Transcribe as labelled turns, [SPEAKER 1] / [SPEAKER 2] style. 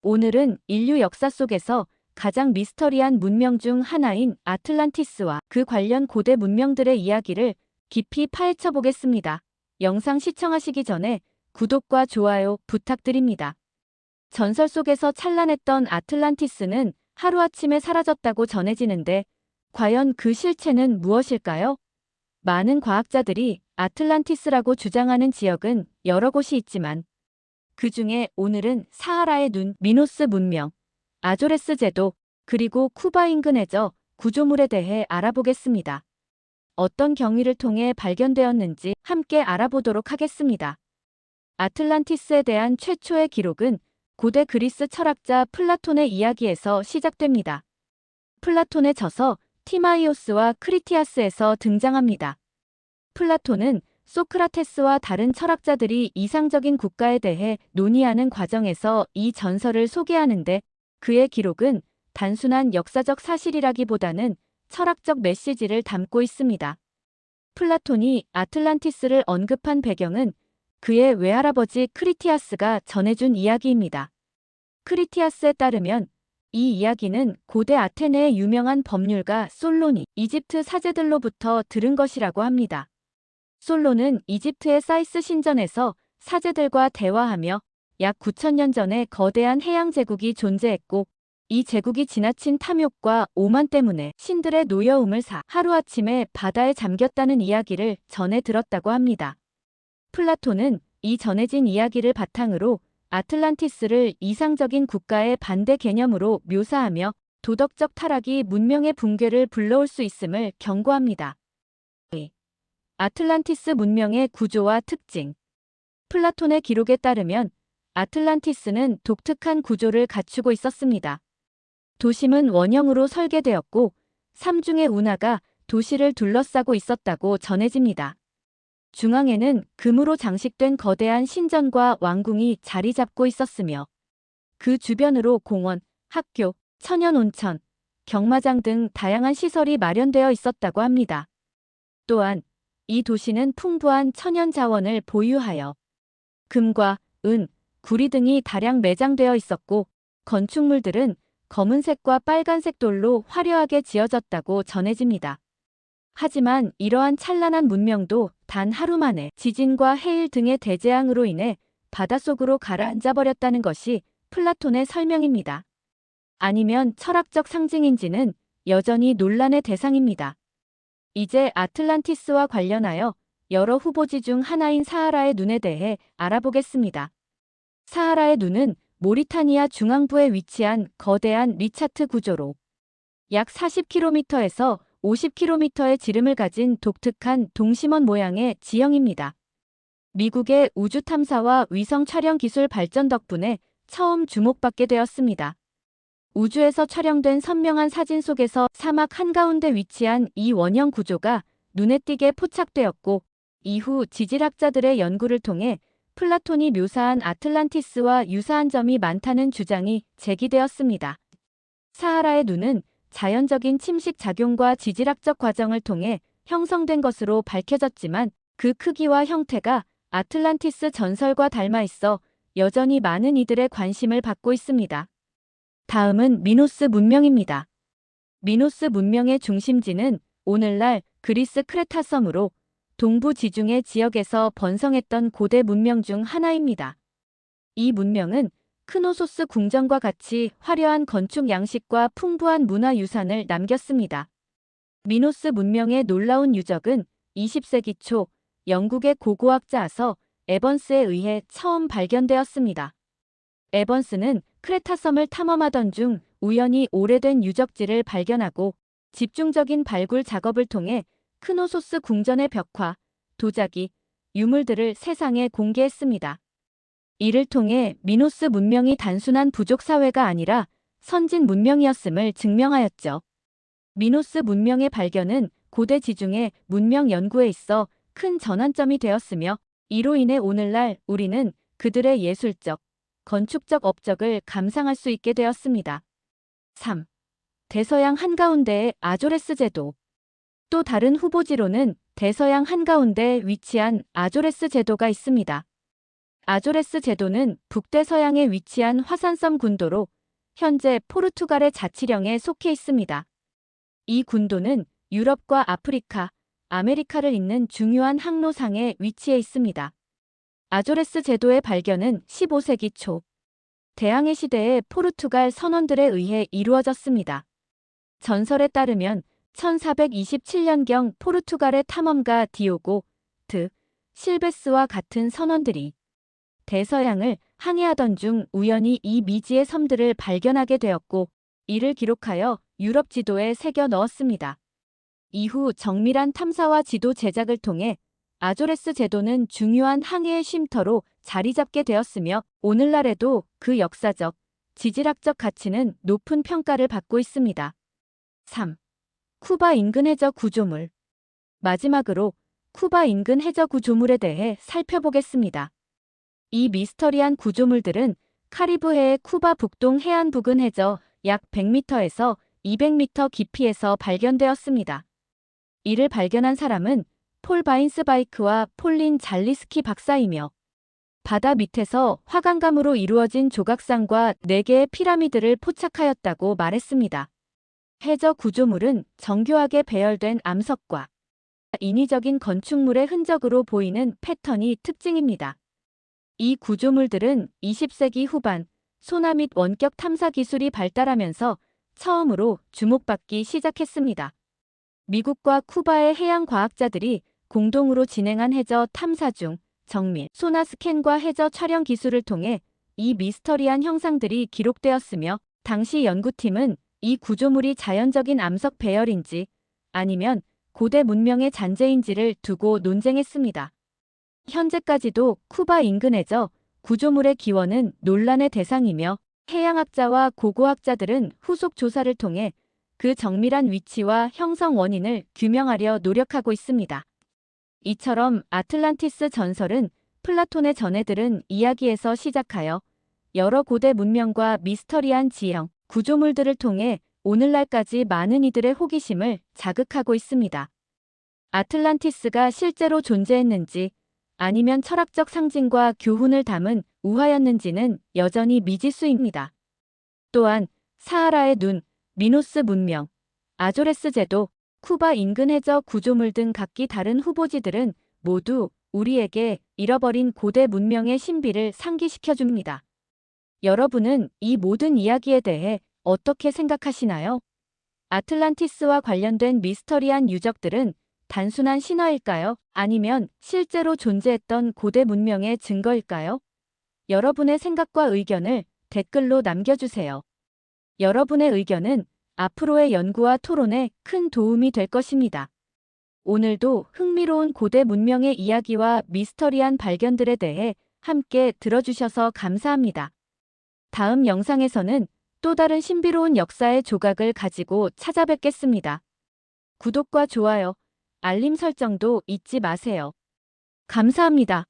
[SPEAKER 1] 오늘은 인류 역사 속에서 가장 미스터리한 문명 중 하나인 아틀란티스와 그 관련 고대 문명들의 이야기를 깊이 파헤쳐 보겠습니다. 영상 시청하시기 전에 구독과 좋아요 부탁드립니다. 전설 속에서 찬란했던 아틀란티스는 하루아침에 사라졌다고 전해지는데 과연 그 실체는 무엇일까요? 많은 과학자들이 아틀란티스라고 주장하는 지역은 여러 곳이 있지만 그 중에 오늘은 사하라의 눈, 미노스 문명, 아조레스 제도, 그리고 쿠바 인근의 구조물에 대해 알아보겠습니다. 어떤 경위를 통해 발견되었는지 함께 알아보도록 하겠습니다. 아틀란티스에 대한 최초의 기록은 고대 그리스 철학자 플라톤의 이야기에서 시작됩니다. 플라톤의 저서 티마이오스와 크리티아스에서 등장합니다. 플라톤은 소크라테스와 다른 철학자들이 이상적인 국가에 대해 논의하는 과정에서 이 전설을 소개하는데 그의 기록은 단순한 역사적 사실이라기보다는 철학적 메시지를 담고 있습니다. 플라톤이 아틀란티스를 언급한 배경은 그의 외할아버지 크리티아스가 전해준 이야기입니다. 크리티아스에 따르면 이 이야기는 고대 아테네의 유명한 법률가 솔론이 이집트 사제들로부터 들은 것이라고 합니다. 솔론은 이집트의 사이스 신전에서 사제들과 대화하며 약 9,000년 전에 거대한 해양 제국이 존재했고 이 제국이 지나친 탐욕과 오만 때문에 신들의 노여움을 사 하루아침에 바다에 잠겼다는 이야기를 전해 들었다고 합니다. 플라톤은 이 전해진 이야기를 바탕으로 아틀란티스를 이상적인 국가의 반대 개념으로 묘사하며 도덕적 타락이 문명의 붕괴를 불러올 수 있음을 경고합니다. 아틀란티스 문명의 구조와 특징. 플라톤의 기록에 따르면 아틀란티스는 독특한 구조를 갖추고 있었습니다. 도심은 원형으로 설계되었고 삼중의 운하가 도시를 둘러싸고 있었다고 전해집니다. 중앙에는 금으로 장식된 거대한 신전과 왕궁이 자리 잡고 있었으며 그 주변으로 공원, 학교, 천연온천, 경마장 등 다양한 시설이 마련되어 있었다고 합니다. 또한 이 도시는 풍부한 천연 자원을 보유하여 금과 은, 구리 등이 다량 매장되어 있었고 건축물들은 검은색과 빨간색 돌로 화려하게 지어졌다고 전해집니다. 하지만 이러한 찬란한 문명도 단 하루 만에 지진과 해일 등의 대재앙으로 인해 바닷속으로 가라앉아 버렸다는 것이 플라톤의 설명입니다. 아니면 철학적 상징인지는 여전히 논란의 대상입니다. 이제 아틀란티스와 관련하여 여러 후보지 중 하나인 사하라의 눈에 대해 알아보겠습니다. 사하라의 눈은 모리타니아 중앙부에 위치한 거대한 리차트 구조로 약 40km에서 50km의 지름을 가진 독특한 동심원 모양의 지형입니다. 미국의 우주 탐사와 위성 촬영 기술 발전 덕분에 처음 주목받게 되었습니다. 우주에서 촬영된 선명한 사진 속에서 사막 한가운데 위치한 이 원형 구조가 눈에 띄게 포착되었고 이후 지질학자들의 연구를 통해 플라톤이 묘사한 아틀란티스와 유사한 점이 많다는 주장이 제기되었습니다. 사하라의 눈은 자연적인 침식 작용과 지질학적 과정을 통해 형성된 것으로 밝혀졌지만 그 크기와 형태가 아틀란티스 전설과 닮아 있어 여전히 많은 이들의 관심을 받고 있습니다. 다음은 미노스 문명입니다. 미노스 문명의 중심지는 오늘날 그리스 크레타 섬으로 동부 지중해 지역에서 번성했던 고대 문명 중 하나입니다. 이 문명은 크노소스 궁전과 같이 화려한 건축 양식과 풍부한 문화 유산을 남겼습니다. 미노스 문명의 놀라운 유적은 20세기 초 영국의 고고학자 아서 에번스에 의해 처음 발견되었습니다. 에번스는 크레타섬을 탐험하던 중 우연히 오래된 유적지를 발견하고 집중적인 발굴 작업을 통해 크노소스 궁전의 벽화, 도자기, 유물들을 세상에 공개했습니다. 이를 통해 미노스 문명이 단순한 부족 사회가 아니라 선진 문명이었음을 증명하였죠. 미노스 문명의 발견은 고대 지중해 문명 연구에 있어 큰 전환점이 되었으며 이로 인해 오늘날 우리는 그들의 예술적, 건축적 업적을 감상할 수 있게 되었습니다. 3. 대서양 한가운데의 아조레스 제도. 또 다른 후보지로는 대서양 한가운데에 위치한 아조레스 제도가 있습니다. 아조레스 제도는 북대서양에 위치한 화산섬 군도로 현재 포르투갈의 자치령에 속해 있습니다. 이 군도는 유럽과 아프리카, 아메리카를 잇는 중요한 항로상에 위치해 있습니다. 아조레스 제도의 발견은 15세기 초 대항해 시대의 포르투갈 선원들에 의해 이루어졌습니다. 전설에 따르면 1427년경 포르투갈의 탐험가 디오고 드 실베스와 같은 선원들이 대서양을 항해하던 중 우연히 이 미지의 섬들을 발견하게 되었고 이를 기록하여 유럽 지도에 새겨 넣었습니다. 이후 정밀한 탐사와 지도 제작을 통해 아조레스 제도는 중요한 항해의 쉼터로 자리 잡게 되었으며 오늘날에도 그 역사적, 지질학적 가치는 높은 평가를 받고 있습니다. 3. 쿠바 인근 해저 구조물. 마지막으로 쿠바 인근 해저 구조물에 대해 살펴보겠습니다. 이 미스터리한 구조물들은 카리브해의 쿠바 북동 해안 부근 해저 약 100m에서 200m 깊이에서 발견되었습니다. 이를 발견한 사람은 폴 바인스바이크와 폴린 잘리스키 박사이며 바다 밑에서 화강감으로 이루어진 조각상과 4개의 피라미드를 포착하였다고 말했습니다. 해저 구조물은 정교하게 배열된 암석과 인위적인 건축물의 흔적으로 보이는 패턴이 특징입니다. 이 구조물들은 20세기 후반 소나 및 원격 탐사 기술이 발달하면서 처음으로 주목받기 시작했습니다. 미국과 쿠바의 해양 과학자들이 공동으로 진행한 해저 탐사 중 정밀 소나 스캔과 해저 촬영 기술을 통해 이 미스터리한 형상들이 기록되었으며 당시 연구팀은 이 구조물이 자연적인 암석 배열인지 아니면 고대 문명의 잔재인지를 두고 논쟁했습니다. 현재까지도 쿠바 인근 해저 구조물의 기원은 논란의 대상이며 해양학자와 고고학자들은 후속 조사를 통해 그 정밀한 위치와 형성 원인을 규명하려 노력하고 있습니다. 이처럼 아틀란티스 전설은 플라톤의 전해 들은 이야기에서 시작하여 여러 고대 문명과 미스터리한 지형, 구조물들을 통해 오늘날까지 많은 이들의 호기심을 자극하고 있습니다. 아틀란티스가 실제로 존재했는지 아니면 철학적 상징과 교훈을 담은 우화였는지는 여전히 미지수입니다. 또한 사하라의 눈, 미노스 문명, 아조레스 제도, 쿠바 인근 해저 구조물 등 각기 다른 후보지들은 모두 우리에게 잃어버린 고대 문명의 신비를 상기시켜줍니다. 여러분은 이 모든 이야기에 대해 어떻게 생각하시나요? 아틀란티스와 관련된 미스터리한 유적들은 단순한 신화일까요? 아니면 실제로 존재했던 고대 문명의 증거일까요? 여러분의 생각과 의견을 댓글로 남겨주세요. 여러분의 의견은 앞으로의 연구와 토론에 큰 도움이 될 것입니다. 오늘도 흥미로운 고대 문명의 이야기와 미스터리한 발견들에 대해 함께 들어주셔서 감사합니다. 다음 영상에서는 또 다른 신비로운 역사의 조각을 가지고 찾아뵙겠습니다. 구독과 좋아요, 알림 설정도 잊지 마세요. 감사합니다.